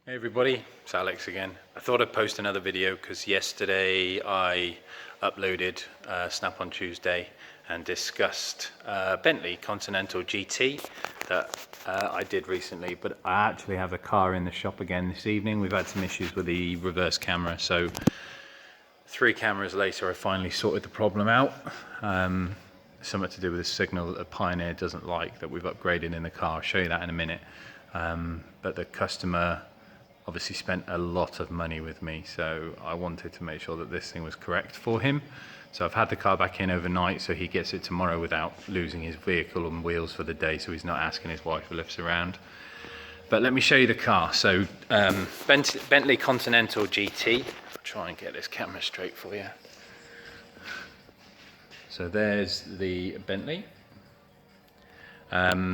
Hey everybody, it's Alex again. I thought I'd post another video because yesterday I uploaded Snap on Tuesday and discussed Bentley Continental GT that I did recently, but I actually have the car in the shop again this evening. We've had some issues with the reverse camera, so 3 cameras later I finally sorted the problem out. Something to do with the signal that the Pioneer doesn't like that we've upgraded in the car. I'll show you that in a minute. But the customer obviously spent a lot of money with me, so I wanted to make sure that this thing was correct for him. So I've had the car back in overnight, so he gets it tomorrow without losing his vehicle and wheels for the day, so he's not asking his wife for lifts around. But let me show you the car. So Bentley Continental GT. I'll try and get this camera straight for you. So there's the Bentley.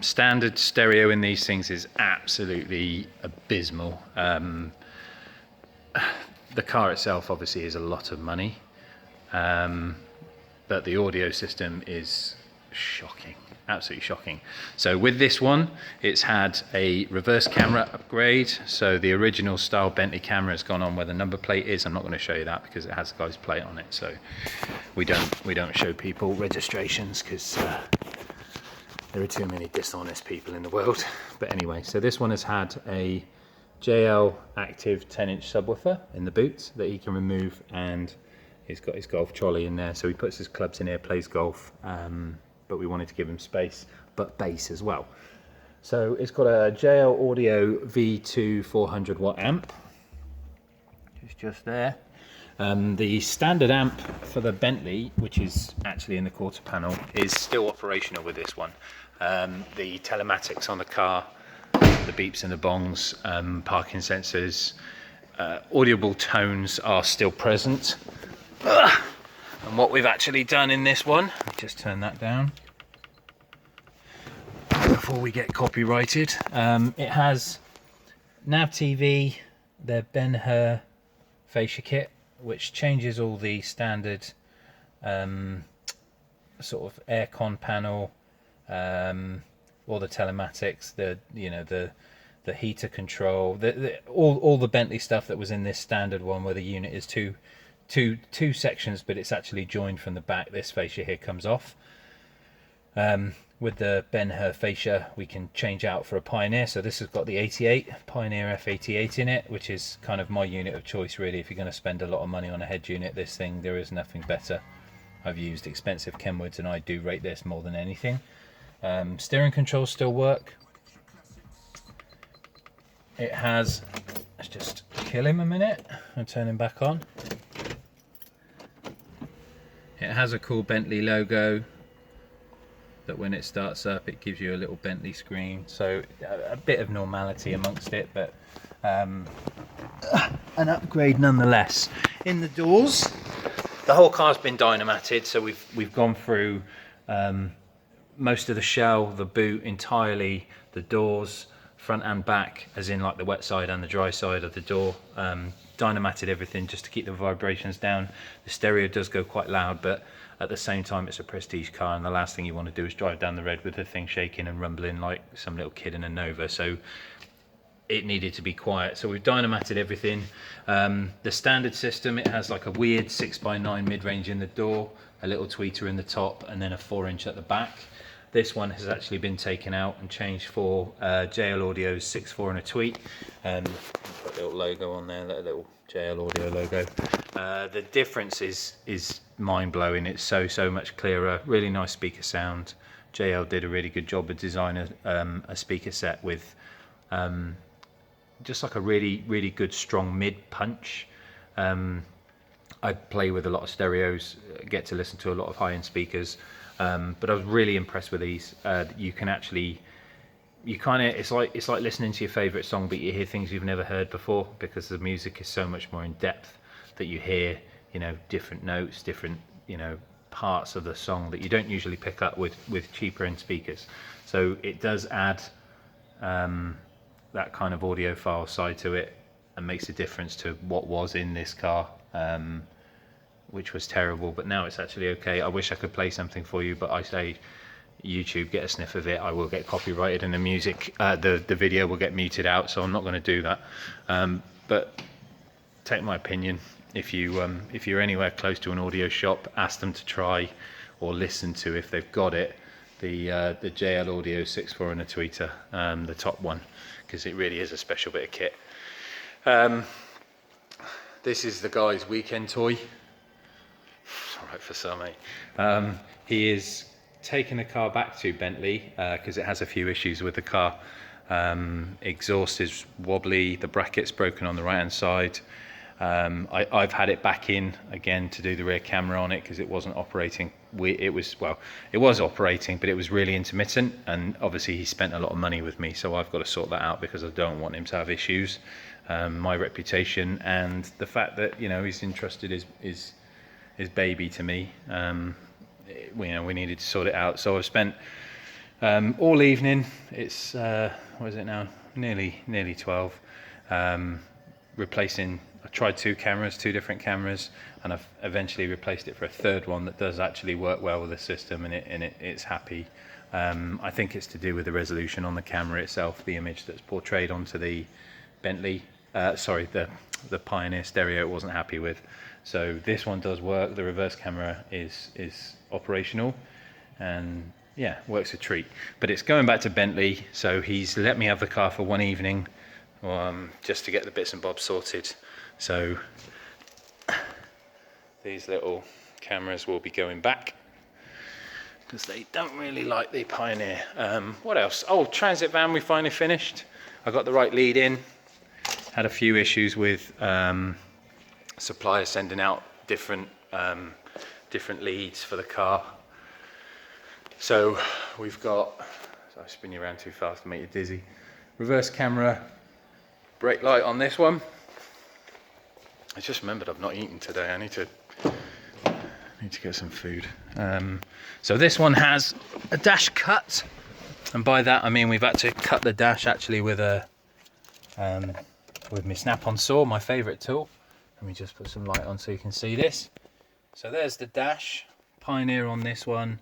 Standard stereo in these things is absolutely abysmal. The car itself obviously is a lot of money, but the audio system is shocking, absolutely shocking. So with this one, it's had a reverse camera upgrade. So the original style Bentley camera has gone on where the number plate is. I'm not going to show you that because it has the guy's plate on it. So we don't show people registrations because there are too many dishonest people in the world. But anyway, so this one has had a JL active 10-inch subwoofer in the boot that he can remove, and he's got his golf trolley in there. So he puts his clubs in here, plays golf, but we wanted to give him space, but bass as well. So it's got a JL Audio V2 400 watt amp. It's just there. The standard amp for the Bentley, which is actually in the quarter panel, is still operational with this one. The telematics on the car, the beeps and the bongs, parking sensors, audible tones are still present. And what we've actually done in this one, just turn that down before we get copyrighted. It has nav TV, the Ben-Hur fascia kit, which changes all the standard sort of aircon panel, all the telematics, the heater control, all the Bentley stuff that was in this standard one, where the unit is two sections, but it's actually joined from the back. This fascia here comes off. With the Ben-Hur fascia, we can change out for a Pioneer. So this has got the 88 Pioneer F88 in it, which is kind of my unit of choice really. If you're going to spend a lot of money on a head unit, this thing, there is nothing better. I've used expensive Kenwoods and I do rate this more than anything. Steering controls still work. It has, let's just kill him a minute and turn him back on. It has a cool Bentley logo that when it starts up it gives you a little Bentley screen, so a bit of normality amongst it, but an upgrade nonetheless. In the doors, the whole car's been dynamated, so we've gone through most of the shell, the boot entirely, the doors front and back, as in like the wet side and the dry side of the door. Dynamated everything just to keep the vibrations down. The stereo does go quite loud, but at the same time it's a prestige car, and the last thing you want to do is drive down the road with the thing shaking and rumbling like some little kid in a Nova. So it needed to be quiet, so we've dynamated everything. The standard system, it has like a weird 6x9 mid-range in the door, a little tweeter in the top, and then a 4-inch at the back. This one has actually been taken out and changed for JL Audio's 6.4 and a tweet. Put a little logo on there, that little JL Audio logo. The difference is mind-blowing. It's so much clearer, really nice speaker sound. JL did a really good job of designing a speaker set with just like a really good strong mid punch. I play with a lot of stereos, get to listen to a lot of high-end speakers, but I was really impressed with these. You can actually, it's like listening to your favorite song, but you hear things you've never heard before, because the music is so much more in depth, that you hear, different notes, different, parts of the song that you don't usually pick up with cheaper end speakers. So it does add that kind of audiophile side to it, and makes a difference to what was in this car, which was terrible, but now it's actually okay. I wish I could play something for you, but I say YouTube get a sniff of it, I will get copyrighted and the music, the video will get muted out, so I'm not going to do that. But take my opinion, if you're anywhere close to an audio shop, ask them to try or listen to, if they've got it, the JL Audio 6.4 and a tweeter, the top one, because it really is a special bit of kit. This is the guy's weekend toy. All right for some, eh? He is taking the car back to Bentley because it has a few issues with the car. Exhaust is wobbly, the bracket's broken on the right hand side. I've had it back in again to do the rear camera on it because it wasn't operating. It was operating, but it was really intermittent, and obviously he spent a lot of money with me, so I've got to sort that out because I don't want him to have issues. My reputation and the fact that, you know, he's entrusted his baby to me. We needed to sort it out, so I've spent all evening, it's what is it now, nearly 12, replacing. I tried two different cameras, and I've eventually replaced it for a third one that does actually work well with the system, and it's happy. I think it's to do with the resolution on the camera itself, the image that's portrayed onto the Bentley, the Pioneer stereo, it wasn't happy with. So this one does work. The reverse camera is operational, and yeah, works a treat. But it's going back to Bentley, so he's let me have the car for one evening, just to get the bits and bobs sorted. So these little cameras will be going back because they don't really like the Pioneer. What else? Oh, transit van we finally finished. I got the right lead in. Had a few issues with suppliers sending out different leads for the car. So we've got, I spin you around too fast to make you dizzy. Reverse camera, brake light on this one. I just remembered I've not eaten today. I need to get some food. So this one has a dash cut, and by that I mean we've had to cut the dash actually with my snap-on saw, my favourite tool. Let me just put some light on so you can see this. So there's the dash, Pioneer on this one.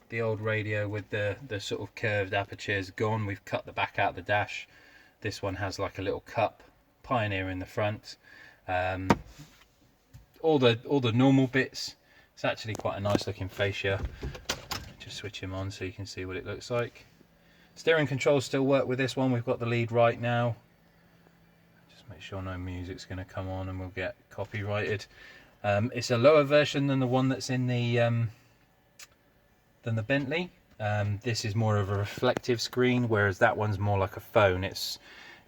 The old radio with the sort of curved apertures gone. We've cut the back out of the dash. This one has like a little cup, Pioneer in the front. All the normal bits. It's actually quite a nice looking fascia. Just switch him on so you can see what it looks like. Steering controls still work with this one. We've got the lead right now. Just make sure no music's going to come on and we'll get copyrighted. It's a lower version than the one that's in the Bentley. This is more of a reflective screen, whereas that one's more like a phone. It's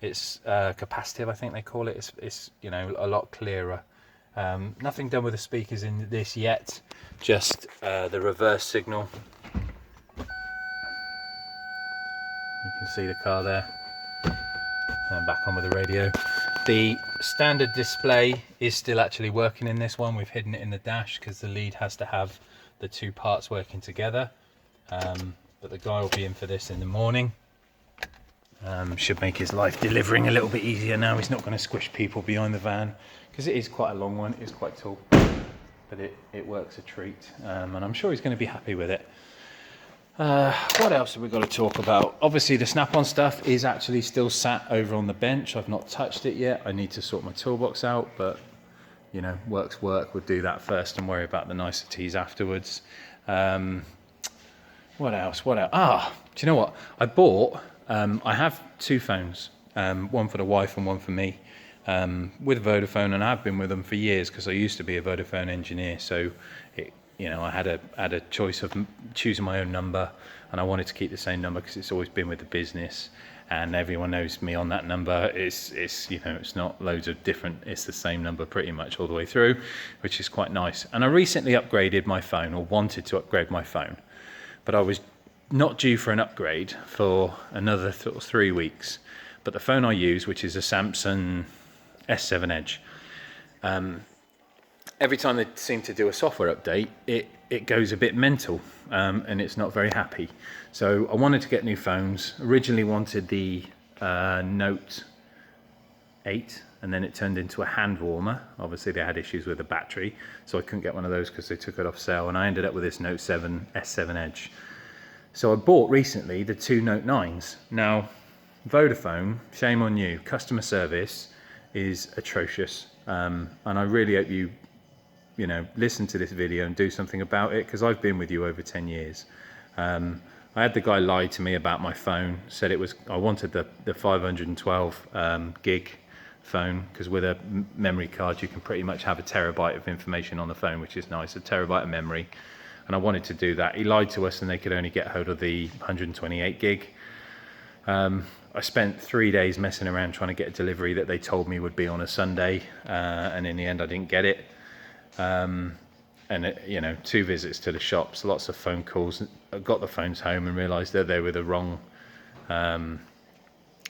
capacitive, I think they call it. It's you know, a lot clearer. Nothing done with the speakers in this yet, just the reverse signal. You can see the car there. And back on with the radio. The standard display is still actually working in this one. We've hidden it in the dash because the lead has to have the two parts working together. But the guy will be in for this in the morning. Should make his life delivering a little bit easier now. He's not going to squish people behind the van because it is quite a long one. It's quite tall, but it works a treat, and I'm sure he's going to be happy with it. What else have we got to talk about? Obviously the snap-on stuff is actually still sat over on the bench. I've not touched it yet. I need to sort my toolbox out, but you know, work's work. We'll do that first and worry about the niceties afterwards. What else? Do you know what? I bought, I have two phones, one for the wife and one for me, with Vodafone, and I've been with them for years because I used to be a Vodafone engineer. So, I had a choice of choosing my own number, and I wanted to keep the same number because it's always been with the business, and everyone knows me on that number. It's not loads of different. It's the same number pretty much all the way through, which is quite nice. And I recently upgraded my phone, or wanted to upgrade my phone, but I was not due for an upgrade for another 3 weeks. But the phone I use, which is a Samsung S7 Edge, every time they seem to do a software update, it goes a bit mental, and it's not very happy. So I wanted to get new phones. Originally wanted the Note 8, and then it turned into a hand warmer. Obviously they had issues with the battery, so I couldn't get one of those because they took it off sale, and I ended up with this Note 7 S7 Edge. So I bought recently the 2 Note 9s. Now, Vodafone, shame on you, customer service is atrocious. And I really hope you listen to this video and do something about it, because I've been with you over 10 years. I had the guy lie to me about my phone, said I wanted the 512 gig phone, because with a memory card you can pretty much have a terabyte of information on the phone, which is nice, a terabyte of memory. And I wanted to do that. He lied to us and they could only get hold of the 128 gig. I spent 3 days messing around trying to get a delivery that they told me would be on a Sunday, and in the end I didn't get it. And 2 visits to the shops, lots of phone calls. I got the phones home and realised that they were the wrong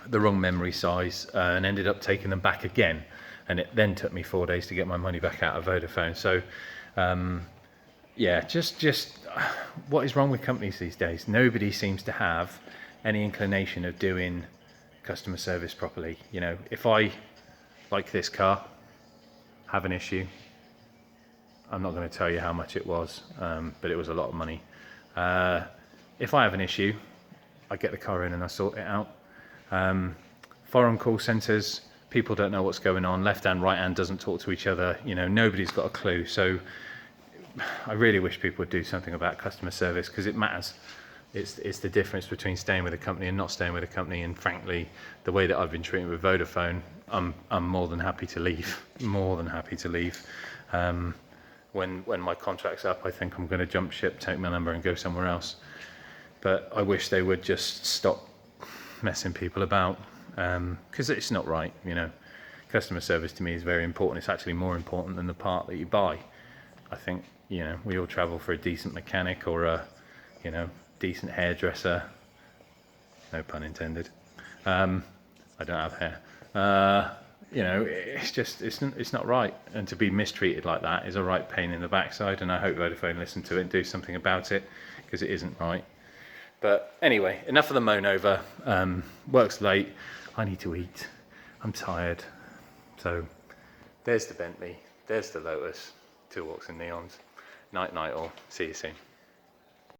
memory size, and ended up taking them back again. And it then took me 4 days to get my money back out of Vodafone. So yeah, just what is wrong with companies these days? Nobody seems to have any inclination of doing customer service properly. If I, like this car, have an issue, I'm not going to tell you how much it was, but it was a lot of money. If I have an issue, I get the car in and I sort it out. Foreign call centres, people don't know what's going on. Left hand, right hand doesn't talk to each other. Nobody's got a clue. So I really wish people would do something about customer service, because it matters. It's the difference between staying with a company and not staying with a company. And frankly, the way that I've been treated with Vodafone, I'm more than happy to leave. More than happy to leave. When my contract's up, I think I'm going to jump ship, take my number and go somewhere else. But I wish they would just stop messing people about, because it's not right. Customer service to me is very important. It's actually more important than the part that you buy. I think we all travel for a decent mechanic or a decent hairdresser, no pun intended. I don't have hair. It's not right, and to be mistreated like that is a right pain in the backside. And I hope Vodafone listen to it and do something about it, because it isn't right. But anyway, enough of the moan over. Work's late, I need to eat, I'm tired. So there's the Bentley, there's the Lotus, 2 walks in neons. Night night all, see you soon.